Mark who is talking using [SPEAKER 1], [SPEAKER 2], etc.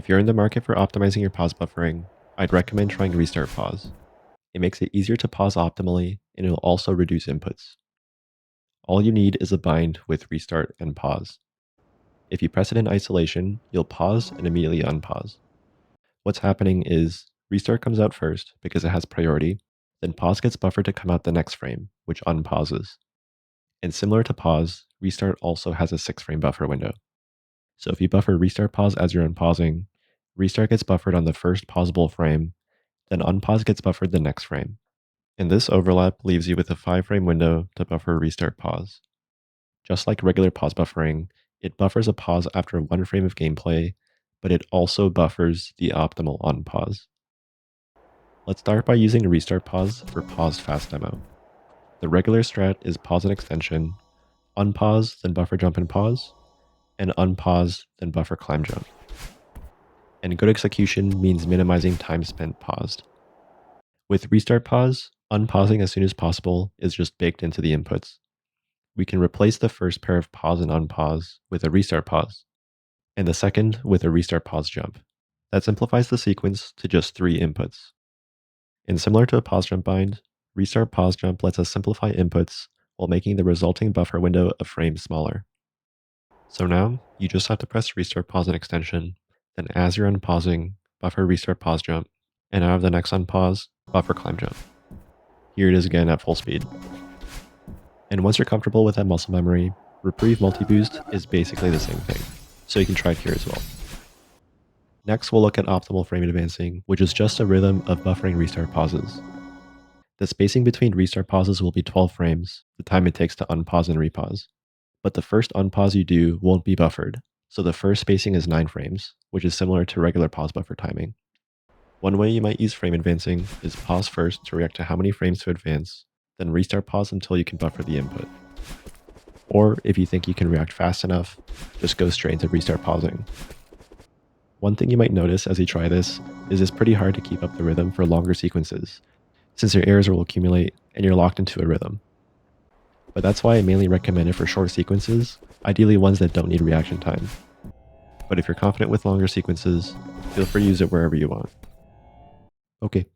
[SPEAKER 1] If you're in the market for optimizing your pause buffering, I'd recommend trying restart pause. It makes it easier to pause optimally, and it will also reduce inputs. All you need is a bind with restart and pause. If you press it in isolation, you'll pause and immediately unpause. What's happening is restart comes out first because it has priority, then pause gets buffered to come out the next frame, which unpauses. And similar to pause, restart also has a 6-frame buffer window. So if you buffer restart pause as you're unpausing, restart gets buffered on the first pausable frame, then unpause gets buffered the next frame. And this overlap leaves you with a 5-frame window to buffer restart pause. Just like regular pause buffering, it buffers a pause after 1 frame of gameplay, but it also buffers the optimal unpause. Let's start by using restart pause for paused fast demo. The regular strat is pause and extension, unpause, then buffer jump and pause, and unpause, then buffer climb jump. And good execution means minimizing time spent paused. With restart pause, unpausing as soon as possible is just baked into the inputs. We can replace the first pair of pause and unpause with a restart pause, and the second with a restart pause jump. That simplifies the sequence to just 3 inputs. And similar to a pause jump bind, restart pause jump lets us simplify inputs while making the resulting buffer window a frame smaller. So now, you just have to press restart pause and extension, then as you're unpausing, buffer restart pause jump, and out of the next unpause, buffer climb jump. Here it is again at full speed. And once you're comfortable with that muscle memory, reprieve multi-boost is basically the same thing, so you can try it here as well. Next, we'll look at optimal frame advancing, which is just a rhythm of buffering restart pauses. The spacing between restart pauses will be 12 frames, the time it takes to unpause and repause. But the first unpause you do won't be buffered, so the first spacing is 9 frames, which is similar to regular pause buffer timing. One way you might use frame advancing is pause first to react to how many frames to advance, then restart pause until you can buffer the input. Or if you think you can react fast enough, just go straight into restart pausing. One thing you might notice as you try this is it's pretty hard to keep up the rhythm for longer sequences, since your errors will accumulate and you're locked into a rhythm. But that's why I mainly recommend it for short sequences, ideally ones that don't need reaction time. But if you're confident with longer sequences, feel free to use it wherever you want. Okay,